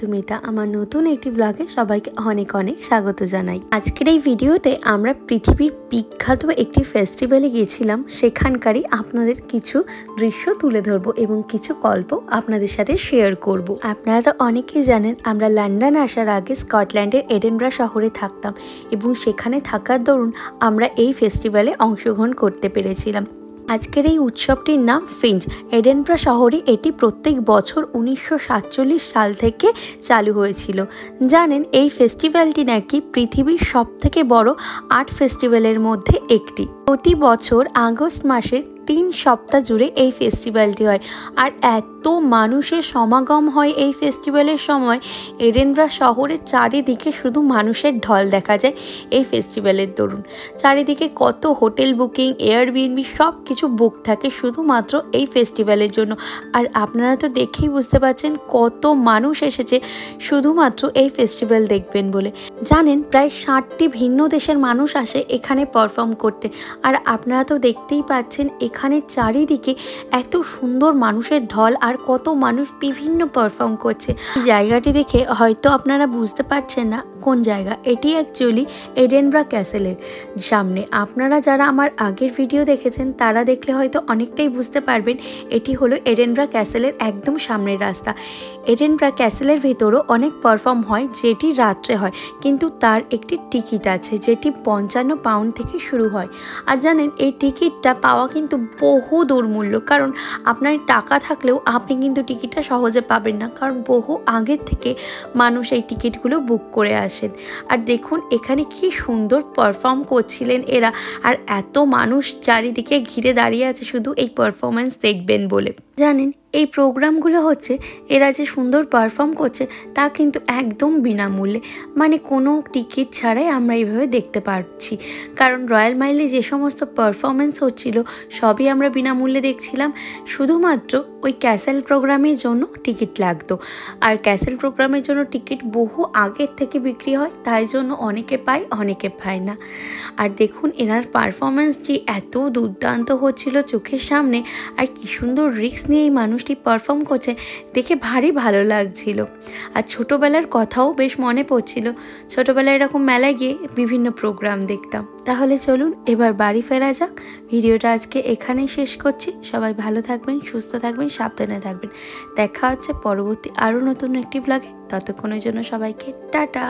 মধুমিতা আমার নতুন একটি ব্লগে সবাইকে অনেক অনেক স্বাগত জানাই। আজকের এই ভিডিওতে আমরা পৃথিবীর বিখ্যাত একটি ফেস্টিভ্যালে গিয়েছিলাম, সেখানকারই আপনাদের কিছু দৃশ্য তুলে ধরবো এবং কিছু গল্প আপনাদের সাথে শেয়ার করব। আপনারা তো অনেকেই জানেন আমরা লন্ডন আসার আগে স্কটল্যান্ডের এডিনবরা শহরে থাকতাম এবং সেখানে থাকার দরুন আমরা এই ফেস্টিভ্যালে অংশগ্রহণ করতে পেরেছিলাম। আজকের এই উৎসবটির নাম ফিঞ্চ। এডিনবরা শহরে এটি প্রত্যেক বছর 1947 সাল থেকে চালু হয়েছিল। জানেন এই ফেস্টিভ্যালটি নাকি পৃথিবীর সবথেকে বড় আর্ট ফেস্টিভ্যালের মধ্যে একটি। প্রতি বছর আগস্ট মাসের 3 সপ্তাহ জুড়ে এই ফেস্টিভ্যালটি হয় আর এত মানুষের সমাগম হয় এই ফেস্টিভ্যালের সময়। এডিনবরা শহরের চারিদিকে শুধু মানুষের ঢল দেখা যায় এই ফেস্টিভ্যালের দরুন। চারিদিকে কত হোটেল বুকিং, এয়ারবিএনবি সব কিছু বুক থাকে শুধুমাত্র এই ফেস্টিভ্যালের জন্য। আর আপনারা তো দেখেই বুঝতে পারছেন কত মানুষ এসেছে শুধুমাত্র এই ফেস্টিভ্যাল দেখবেন বলে। জানেন প্রায় 60টি ভিন্ন দেশের মানুষ আসে এখানে পারফর্ম করতে। আর আপনারা তো দেখতেই পাচ্ছেন এখানে চারিদিকে এত সুন্দর মানুষের ঢল আর কত মানুষ বিভিন্ন পারফর্ম করছে। জায়গাটি দেখে হয়তো আপনারা বুঝতে পারছেন না কোন জায়গা। এটি অ্যাকচুয়ালি এডিনবরা ক্যাসেলের সামনে। আপনারা যারা আমার আগের ভিডিও দেখেছেন তারা দেখলে হয়তো অনেকটাই বুঝতে পারবেন এটি হলো এডিনবরা ক্যাসেলের একদম সামনের রাস্তা। এডিনবরা ক্যাসেলের ভেতরও অনেক পারফর্ম হয় যেটি রাত্রে হয়, কিন্তু তার একটি টিকিট আছে যেটি 55 পাউন্ড থেকে শুরু হয়। আর জানেন এই টিকিটটা পাওয়া কিন্তু বহু দুর্মূল্য, কারণ আপনার টাকা থাকলেও আপনি কিন্তু টিকিটটা সহজে পাবেন না, কারণ বহু আগের থেকে মানুষ এই টিকিটগুলো বুক করে আসেন। আর দেখুন এখানে কি সুন্দর পারফর্ম করছিলেন এরা, আর এত মানুষ চারিদিকে ঘিরে দাঁড়িয়ে আছে শুধু এই পারফরমেন্স দেখবেন বলে। জানেন এই প্রোগ্রামগুলো হচ্ছে এরা যে সুন্দর পারফর্ম করছে তা কিন্তু একদম বিনামূল্যে, মানে কোনো টিকিট ছাড়াই আমরা এইভাবে দেখতে পাচ্ছি। কারণ রয়্যাল মাইলে যে সমস্ত পারফরমেন্স হচ্ছিল সবই আমরা বিনামূল্যে দেখছিলাম, শুধুমাত্র ওই ক্যাসেল প্রোগ্রামের জন্য টিকিট লাগতো। আর ক্যাসেল প্রোগ্রামের জন্য টিকিট বহু আগের থেকে বিক্রি হয়, তাই জন্য অনেকে পায় অনেকে পায় না। আর দেখুন এনার পারফরমেন্সটি এত দুর্দান্ত হচ্ছিল চোখের সামনে, আর কি সুন্দর রিস্ক নিয়ে এই মানুষটি পারফর্ম করছে দেখে ভারী ভালো লাগছিল। আর ছোটোবেলার কথাও বেশ মনে পড়ছিল, ছোটোবেলায় এরকম মেলায় গিয়ে বিভিন্ন প্রোগ্রাম দেখতাম। তাহলে চলুন এবার বাড়ি ফেরা যাক। ভিডিওটা আজকে এখানেই শেষ করছি। সবাই ভালো থাকবেন, সুস্থ থাকবেন, সাবধানে থাকবেন। দেখা হচ্ছে পরবর্তী আরও নতুন একটি ব্লগে। ততক্ষণের জন্য সবাইকে টাটা।